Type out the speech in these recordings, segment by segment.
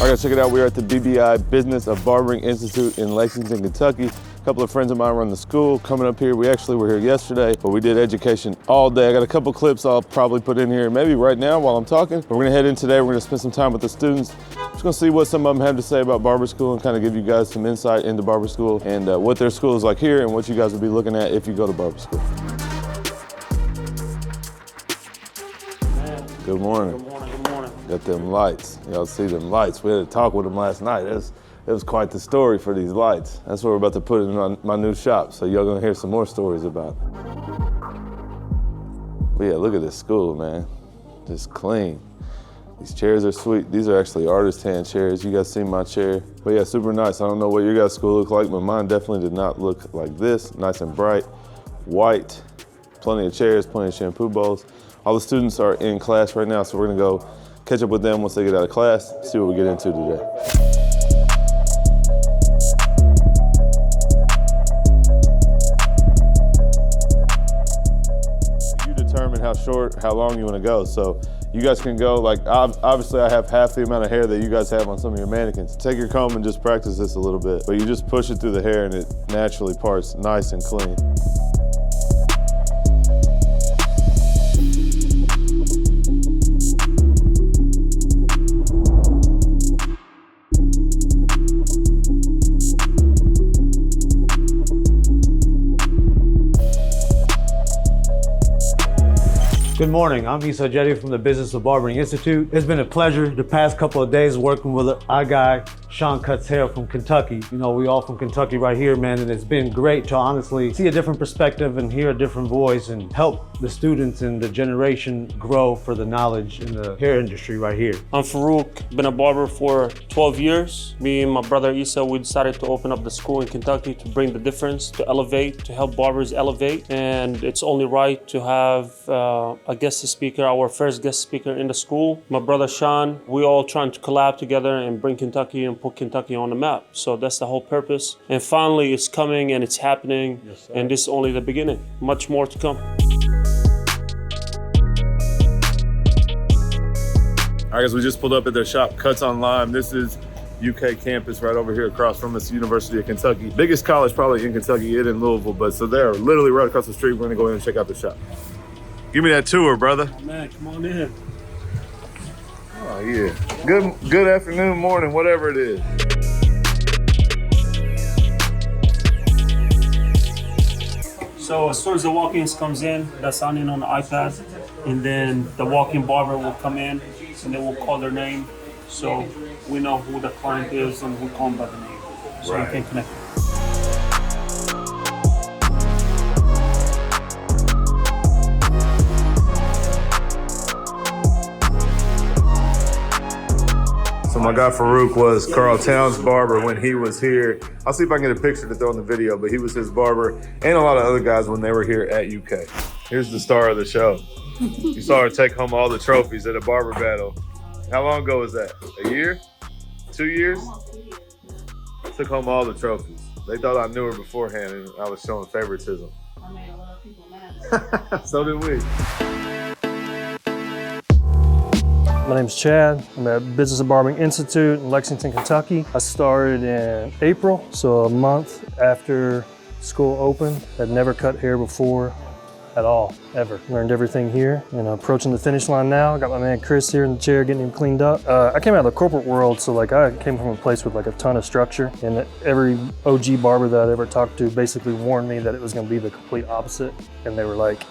All right, check it out. We're at the BBI Business of Barbering Institute in Lexington, Kentucky. A couple of friends of mine run the school coming up here. We actually were here yesterday, but we did education all day. I got a couple clips I'll probably put in here maybe right now while I'm talking. But we're gonna head in today. We're gonna spend some time with the students. Just gonna see what some of them have to say about barber school and kind of give you guys some insight into barber school and what their school is like here and what you guys will be looking at if you go to barber school. Good morning. Good morning, good morning. Got them lights. Y'all see them lights. We had to talk with them last night. It was quite the story for these lights. That's what we're about to put in my new shop, so y'all gonna hear some more stories about it. But yeah, look at this school, man. Just clean. These chairs are sweet. These are actually artist hand chairs. You guys seen my chair? But yeah, super nice. I don't know what your guys' school looked like, but mine definitely did not look like this. Nice and bright, white, plenty of chairs, plenty of shampoo bowls. All the students are in class right now, so we're gonna go catch up with them once they get out of class, see what we get into today. You determine how long you wanna go. So you guys can go, like, obviously I have half the amount of hair that you guys have on some of your mannequins. Take your comb and just practice this a little bit. But you just push it through the hair and it naturally parts nice and clean. Good morning, I'm visitied from the Business of Barbering Institute. It's been a pleasure the past couple of days working with our guy, Seancutshair from Kentucky. You know, we all from Kentucky right here, man, and it's been great to honestly see a different perspective and hear a different voice and help the students and the generation grow for the knowledge in the hair industry right here. I'm Farouk, been a barber for 12 years. Me and my brother Issa, we decided to open up the school in Kentucky to bring the difference, to elevate, to help barbers elevate. And it's only right to have a guest speaker, our first guest speaker in the school. My brother Sean, we all trying to collab together and bring Kentucky and put Kentucky on the map. So that's the whole purpose. And finally it's coming and it's happening. Yes, and this is only the beginning. Much more to come. All right, guys, we just pulled up at their shop, Cuts on Lime. This is UK campus right over here across from us, University of Kentucky. Biggest college probably in Kentucky, it in Louisville, but so they're literally right across the street. We're gonna go in and check out the shop. Give me that tour, brother. Man, come on in. Oh yeah, good afternoon, morning, whatever it is. So as soon as the walk-ins comes in, that's on in on the iPad, and then the Walkin Barber will come in, and they will call their name, so we know who the client is and we call them by the name, so we can connect. So my guy Farouk was Carl Towns' barber when he was here. I'll see if I can get a picture to throw in the video, but he was his barber and a lot of other guys when they were here at UK. Here's the star of the show. You saw her take home all the trophies at a barber battle. How long ago was that? A year? 2 years? Took home all the trophies. They thought I knew her beforehand and I was showing favoritism. I made a lot of people mad. So did we. My name's Chad. I'm at Business of Barbering Institute in Lexington, Kentucky. I started in April, so a month after school opened. I'd never cut hair before at all, ever. Learned everything here and I'm approaching the finish line now. Got my man Chris here in the chair getting him cleaned up. I came out of the corporate world, so like I came from a place with like a ton of structure, and every OG barber that I ever talked to basically warned me that it was gonna be the complete opposite. And they were like,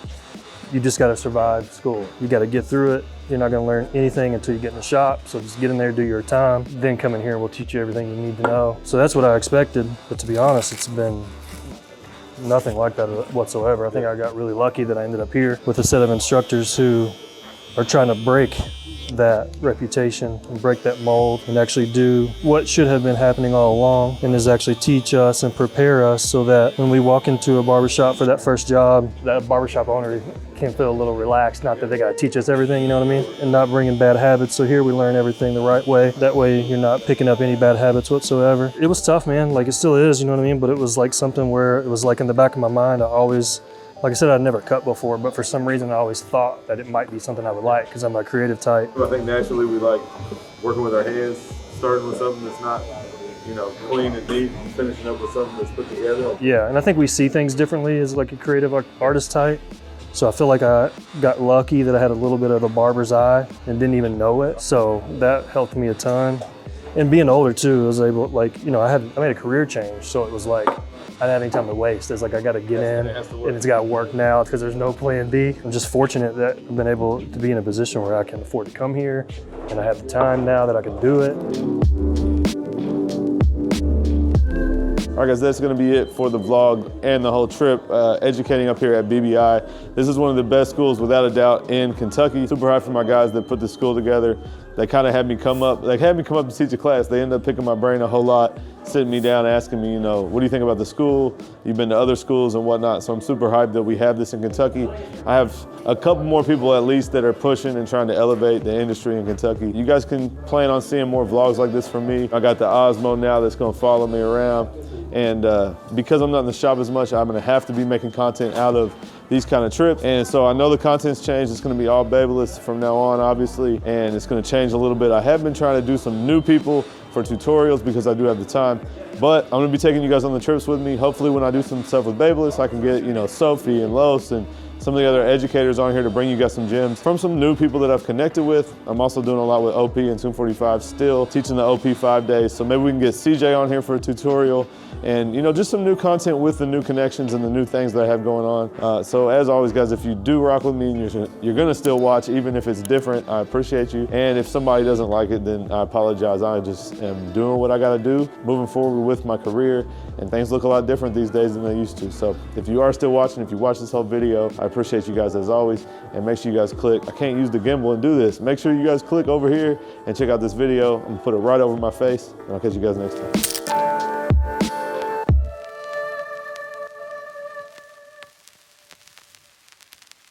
you just gotta survive school. You gotta get through it. You're not gonna learn anything until you get in the shop, so just get in there, do your time, then come in here and we'll teach you everything you need to know. So that's what I expected, but to be honest, it's been nothing like that whatsoever. I think I got really lucky that I ended up here with a set of instructors who are trying to break that reputation and break that mold and actually do what should have been happening all along, and is actually teach us and prepare us so that when we walk into a barbershop for that first job, that barbershop owner can feel a little relaxed. Not that they gotta teach us everything, you know what I mean? And not bringing bad habits. So here we learn everything the right way. That way you're not picking up any bad habits whatsoever. It was tough, man. Like it still is, you know what I mean? But it was like something where it was like in the back of my mind, I always, like I said, I'd never cut before, but for some reason I always thought that it might be something I would like because I'm a creative type. I think naturally we like working with our hands, starting with something that's not, you know, clean and neat and finishing up with something that's put together. Yeah, and I think we see things differently as like a creative artist type. So I feel like I got lucky that I had a little bit of a barber's eye and didn't even know it. So that helped me a ton. And being older too, I was able, like, you know, I made a career change. So it was like, I didn't have any time to waste. It's like, I got to get in and it's got to work now because there's no plan B. I'm just fortunate that I've been able to be in a position where I can afford to come here and I have the time now that I can do it. All right, guys, that's gonna be it for the vlog and the whole trip, educating up here at BBI. This is one of the best schools, without a doubt, in Kentucky. Super high for my guys that put this school together. They kind of had me come up, to teach a class. They ended up picking my brain a whole lot, sitting me down, asking me, you know, what do you think about the school? You've been to other schools and whatnot. So I'm super hyped that we have this in Kentucky. I have a couple more people at least that are pushing and trying to elevate the industry in Kentucky. You guys can plan on seeing more vlogs like this from me. I got the Osmo now that's gonna follow me around. And because I'm not in the shop as much, I'm gonna have to be making content out of these kind of trips. And so I know the content's changed. It's gonna be all Babyliss from now on, obviously, and it's gonna change a little bit. I have been trying to do some new people for tutorials because I do have the time, but I'm gonna be taking you guys on the trips with me. Hopefully when I do some stuff with Babyliss, I can get, you know, Sophie and Los and some of the other educators on here to bring you guys some gems from some new people that I've connected with. I'm also doing a lot with OP and Tomb45 still, teaching the OP 5 days. So maybe we can get CJ on here for a tutorial and, you know, just some new content with the new connections and the new things that I have going on. So as always, guys, if you do rock with me and you're gonna still watch, even if it's different, I appreciate you. And if somebody doesn't like it, then I apologize. I just am doing what I gotta do, moving forward with my career, and things look a lot different these days than they used to. So if you are still watching, if you watch this whole video, I appreciate you guys as always, and make sure you guys click. I can't use the gimbal and do this. Make sure you guys click over here and check out this video. I'm gonna put it right over my face, and I'll catch you guys next time.